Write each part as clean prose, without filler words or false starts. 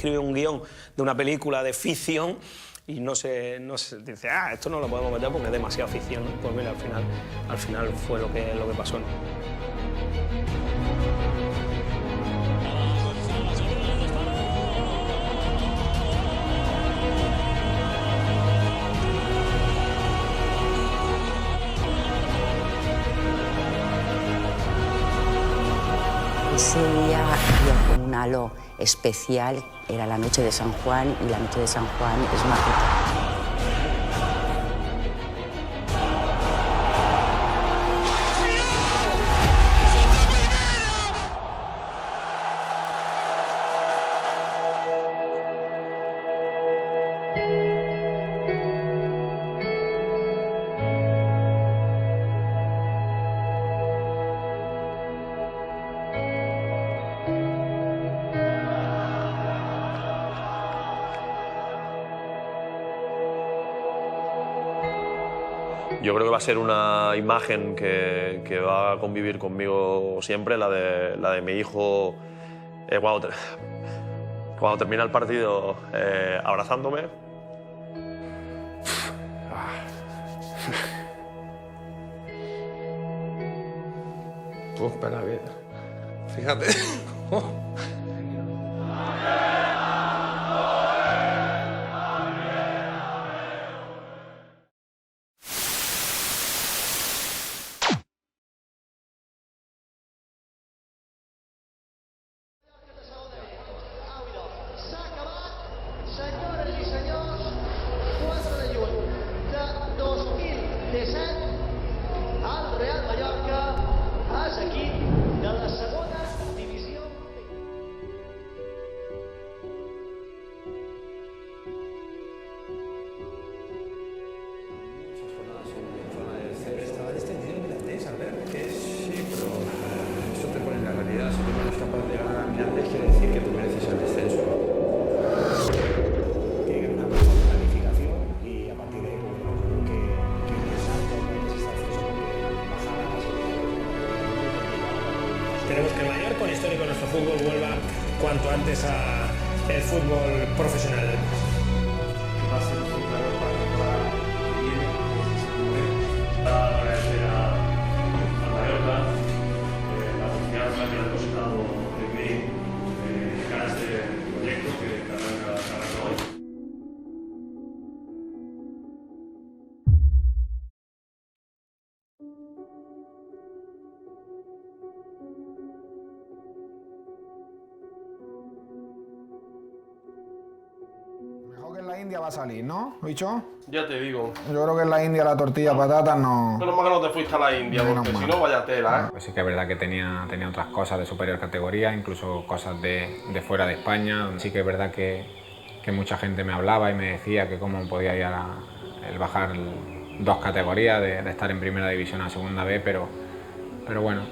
escribe un guión de una película de ficción y no se dice, esto no lo podemos meter porque es demasiada ficción, ¿no? Pues mira, al final fue lo que pasó, ¿no? Ese día había como un halo especial, era la noche de San Juan y la noche de San Juan es mágica. Yo creo que va a ser una imagen que va a convivir conmigo siempre, la de mi hijo cuando termina el partido abrazándome. Espera, fíjate. Senyores i senyors, 4 de juny de 2017, el Real Mallorca és equip de la segona divisió. Estaba descendido en Mirandés, Albert, que sí, pero eso te pone en la realidad. Si tú no eres capaz de ganar a Mirandés, quiere decir que tú mereces el descenso. Queremos que el Mallorca, un histórico de nuestro fútbol, vuelva cuanto antes al fútbol profesional. Va a ser un claro para la temporada que viene. Agradecer a Mallorca la confianza que han depositado en mí de cara a este proyecto que arranca hoy. Que en la India va a salir, ¿no, bicho? Ya te digo. Yo creo que en la India la tortilla de patatas no... Menos mal que no te fuiste a la India, porque si no, vaya tela, ¿eh? Pues sí que es verdad que tenía otras cosas de superior categoría, incluso cosas de fuera de España. Sí que es verdad que mucha gente me hablaba y me decía que cómo podía ir el bajar 2 categorías, de estar en primera división a segunda B, pero bueno,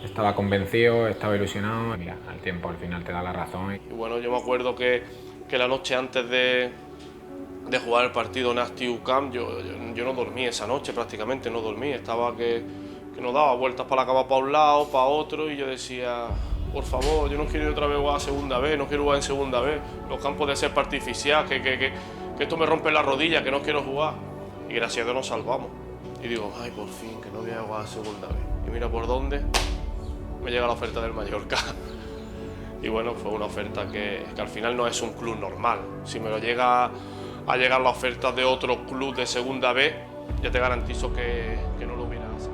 estaba convencido, estaba ilusionado. Mira, el tiempo al final te da la razón. Y bueno, yo me acuerdo que la noche antes de jugar el partido en Astiu Camp, yo no dormí esa noche, prácticamente no dormí. Estaba que nos daba vueltas para la cama para un lado, para otro, y yo decía, por favor, yo no quiero ir otra vez jugar a segunda vez, no quiero jugar en segunda vez, los campos de ser artificial, que esto me rompe la rodilla, que no quiero jugar. Y gracias a Dios nos salvamos. Y digo, ay, por fin, que no voy a jugar a segunda vez. Y mira por dónde me llega la oferta del Mallorca. Y bueno, fue una oferta que al final no es un club normal. Si me lo llega a llegar la oferta de otro club de segunda B, ya te garantizo que no lo hubiera hecho.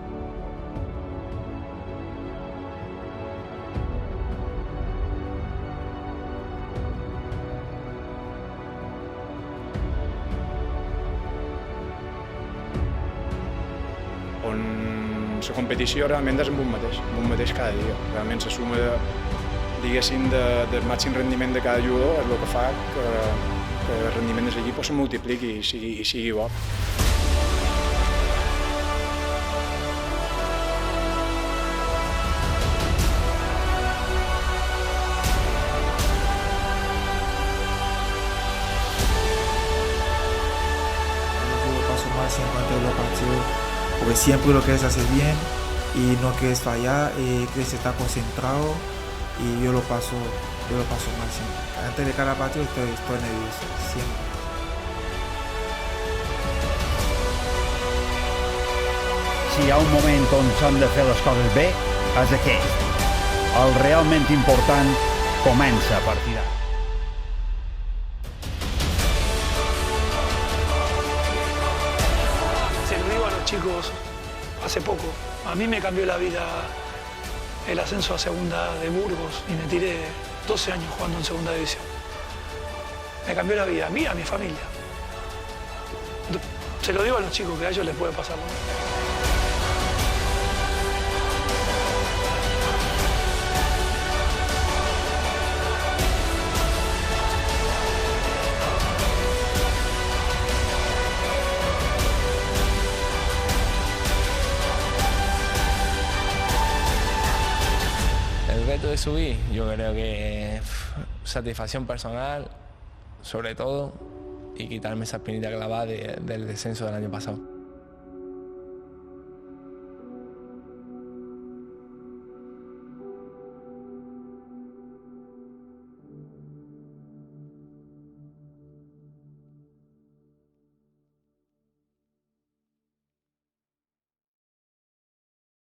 On la competició realment és amb un mateix cada dia. Realment la suma diguéssim, del màxim rendiment de cada jugador és el que fa que el rendiment de l'equip se multipliqui i sigui bo. Yo paso más siempre antes de los partidos, porque siempre lo quieres hacer bien y no quieres fallar, quieres estar concentrado. Y yo lo paso yo lo paso mal siempre. Antes de cada partido estoy nervioso, siempre. Si hi ha un moment on s'han de fer les coses bé, és aquest. El realment important comença a partir d'ara. Se lo digo a los chicos hace poco. A mí me cambió la vida el ascenso a segunda de Burgos y me tiré 12 años jugando en segunda división. Me cambió la vida a mí y a mi familia. Se lo digo a los chicos que a ellos les puede pasar lo mismo. El reto de subir, yo creo que satisfacción personal, sobre todo, y quitarme esa espinita clavada del descenso del año pasado.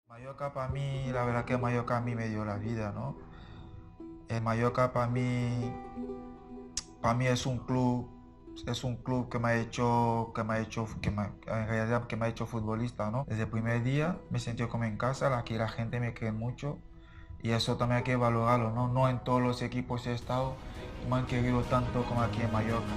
Mallorca para mí, la verdad que Mallorca a mí me dio la vida, ¿no? El Mallorca para mí es un club que me ha hecho futbolista, ¿no? Desde el primer día me sentí como en casa, aquí la gente me quiere mucho y eso también hay que valorarlo, ¿no? No en todos los equipos he estado y me han querido tanto como aquí en Mallorca.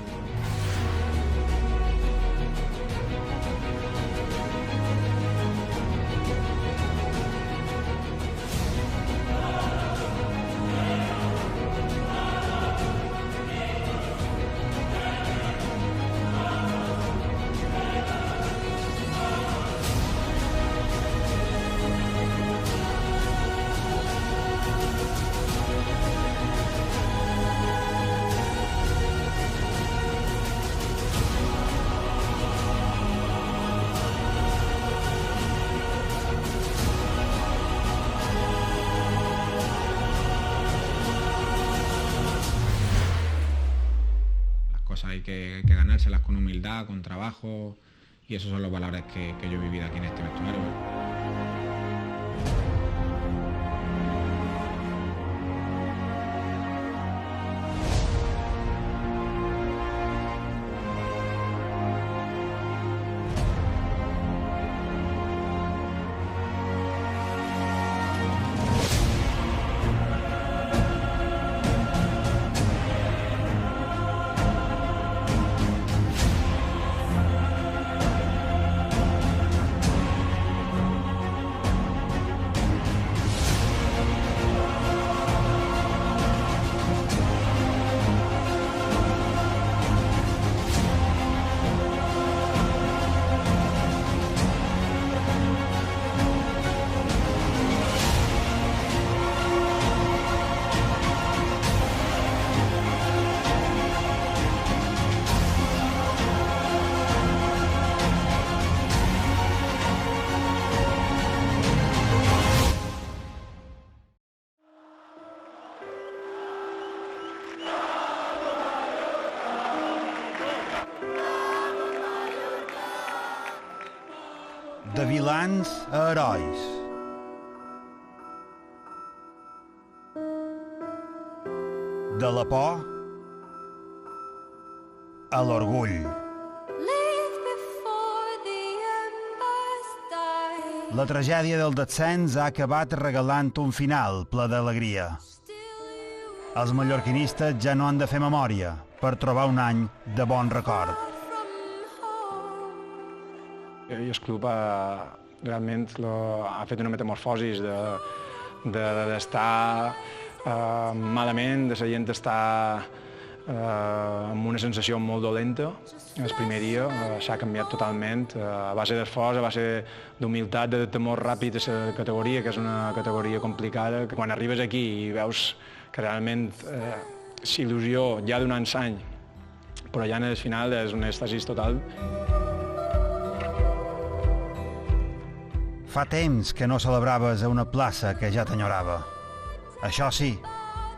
Hay que ganárselas con humildad, con trabajo, y esos son los valores que yo he vivido aquí en este vestuario. De vilans a herois. De la por a l'orgull. La tragèdia del descens ha acabat regalant un final ple d'alegria. Els mallorquinistes ja no han de fer memòria per trobar un any de bon record. I el club realment ha fet una metamorfosi d'estar malament, de la gent estar amb una sensació molt dolenta. El primer dia s'ha canviat totalment, a base d'esforç, a base d'humilitat, de temor ràpid a la categoria, que és una categoria complicada. Quan arribes aquí i veus que realment s'il·lusió ja donant l'any, però ja en el final és un èxtasis total. Fa temps que no celebraves a una plaça que ja t'enyorava. Això sí,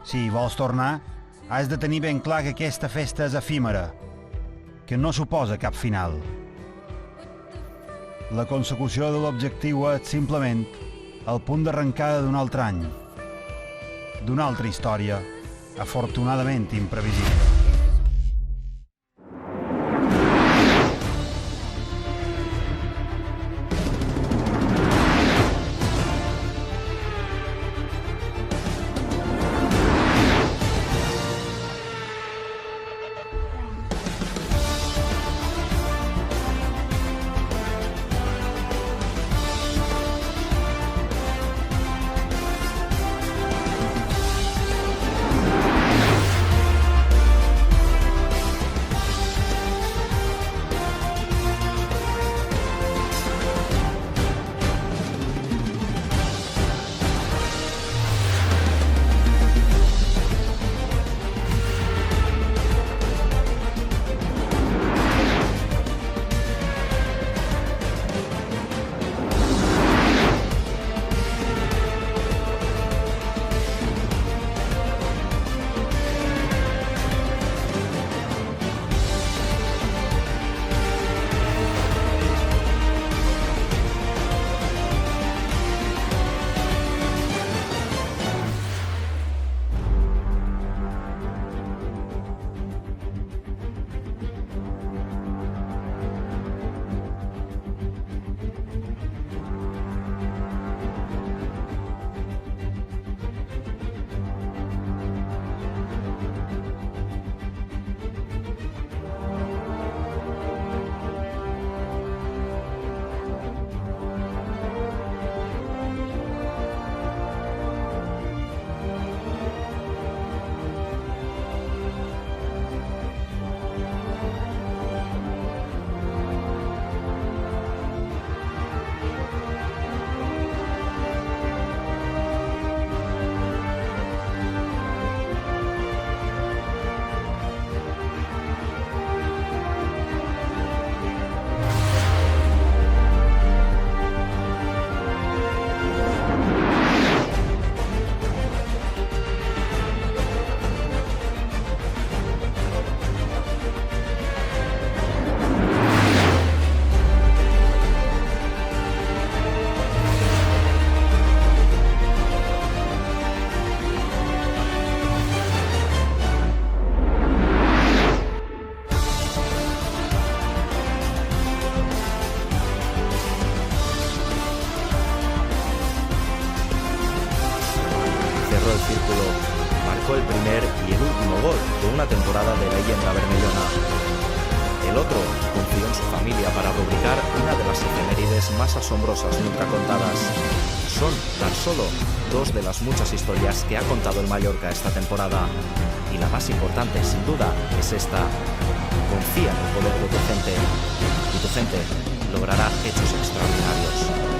Si hi vols tornar, has de tenir ben clar que aquesta festa és efímera, que no suposa cap final. La consecució de l'objectiu és simplement el punt d'arrencada d'un altre any, d'una altra història, afortunadament imprevisible. el primer y el último gol de una temporada de leyenda bermellona. El otro confió en su familia para rubricar una de las efemérides más asombrosas nunca contadas. Son tan solo dos de las muchas historias que ha contado el Mallorca esta temporada. Y la más importante, sin duda, es esta. Confía en el poder de tu gente. Y tu gente logrará hechos extraordinarios.